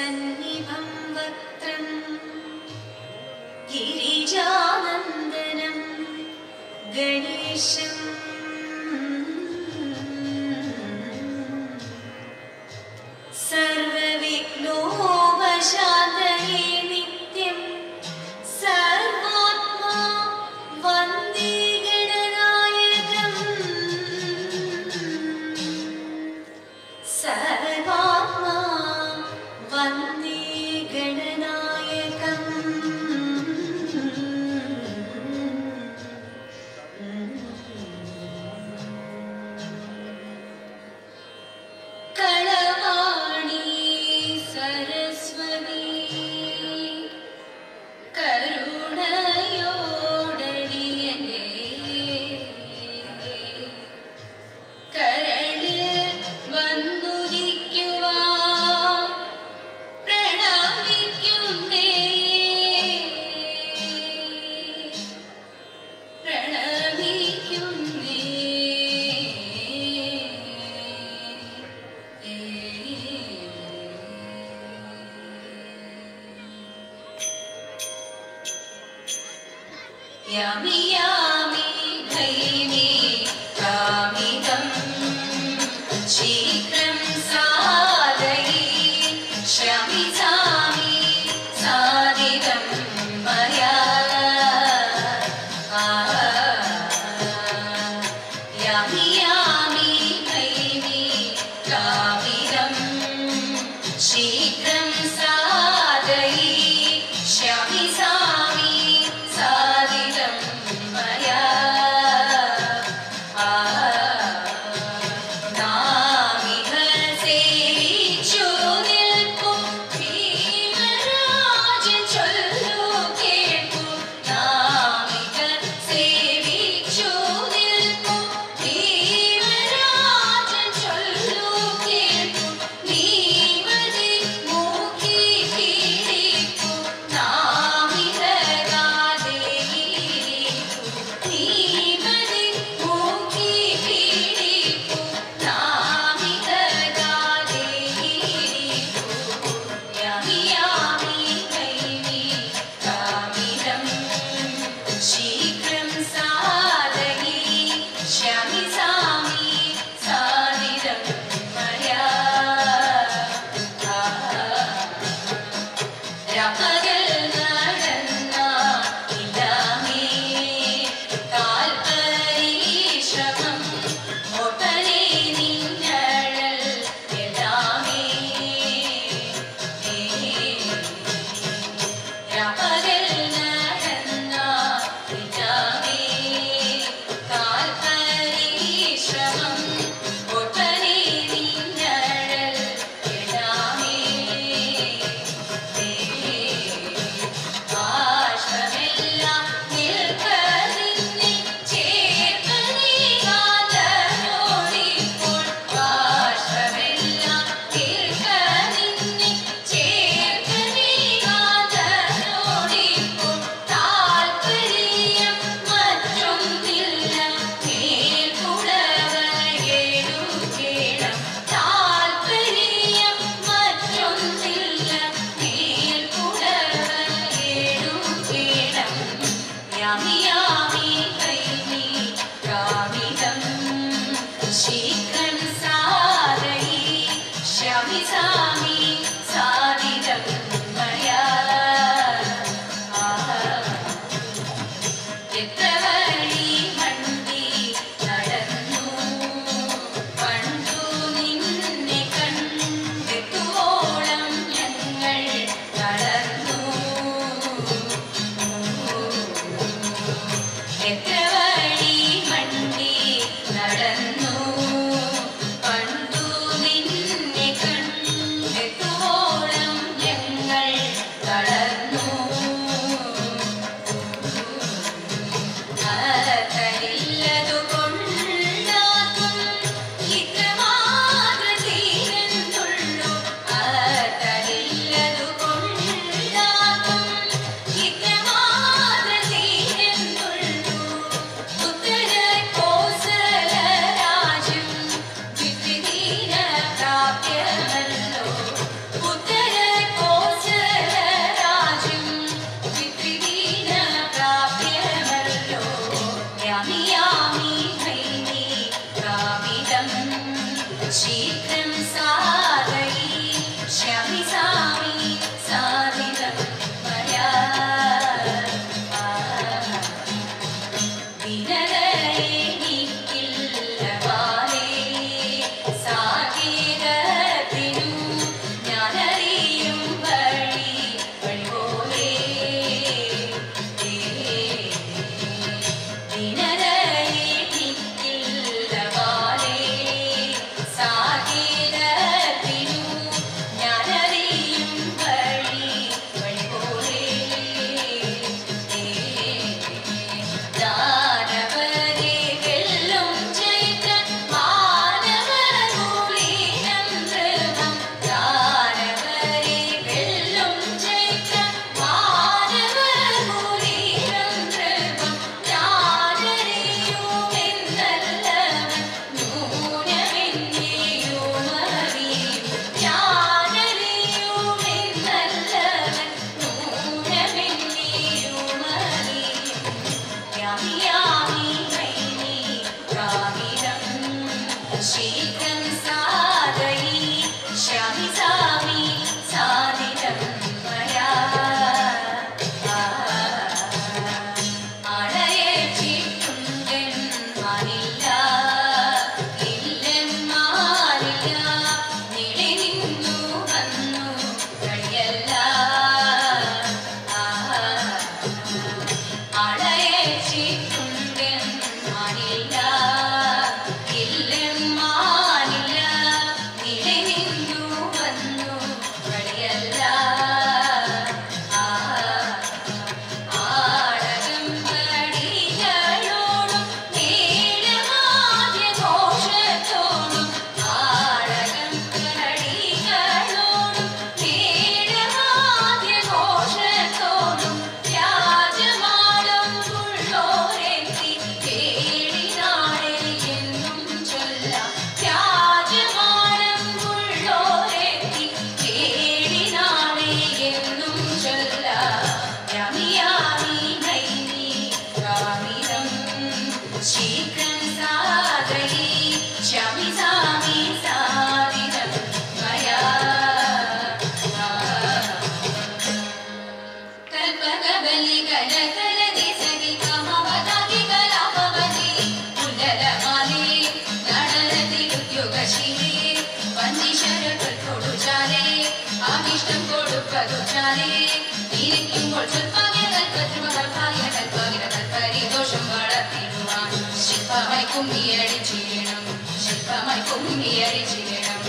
सन्निभं वक्त्रं गिरिजानन्दनं गणेशं सर्वविघ्नोपशान्तये नित्यं सर्वात्मा वन्दे गणनायकम् सर्वात्मा वन्दे गणनायकम् कलवाणी सरस्वती करुणयोडडियने करളിൽ വന്നുദിക്കുവാൻ പ്രണമിക്കുന്നേ यामि यामि भैमि कामिदं शीघ्रं साधयि शमिसामि साधितं मया यामि यामि भैमि कामिदं शीघ्रं साधयि शमिसामि साधितं मया नामिह सेविച്ചു നിൽക്കും ഭീമരാജൻ ചൊല്ലു കേൾക്കൂ നാമിക സേവിച്ചു നിൽക്കും ഭീമരാജൻ ചൊല്ലു കേൾക്കൂ നീമതി മൂക്കി പീഡിക്കൂ നാമിഹകാദേയിക്കൂ നീമതി മൂക്കി പീഡിക്കൂ നാമിഹകാദേയിക്കൂ യാമി യാമി ഭൈമി കാമിദം ശീഘ്രം സാധയി ശമിസാമി സാധിതം മയാ രാപകൽ നടന്ന ഇല്ലാമേ കാൽപരിശ്രമം ഒട്ടനെ നിന്നഴൽ എല്ലാമേ രാപകൽ നടന്ന ഇല്ലാമേ കാൽപരിശ്രമം ഒട്ടനെ നിന്നഴൽ എല്ലാമേ ആശ്രമെല്ലാം നിൽക്കതിന്നെ ചേർക്കനീകാന്തനോടിപ്പോൾ ആശ്രമെല്ലാം നിൽക്കതിന്നെ ചേർക്കനീകാന്തനോടിപ്പോൾ താൽപര്യം മറ്റൊന്നില്ല മേൽക്കുടവയെടുക്കേണം താൽപര്യം മറ്റൊന്നില്ല മേൽക്കുടവയെടുക്കേണം യാമി യാമി ഭൈമി കാമിദം ശീഘ്രം സാധയി ശമിസാമി സാധിതം മയാ എത്ര വഴി മണ്ടി നടന്നു പണ്ടു നിന്നെ കണ്ടെത്തുവോളം ഞങ്ങൾ നടന്നു എത്ര വഴി മണ്ടി നടന്നു പണ്ടു നിന്നെ കണ്ടെത്തുവോളം ശില്പമായി കുമ്മിയടിച്ചിരണം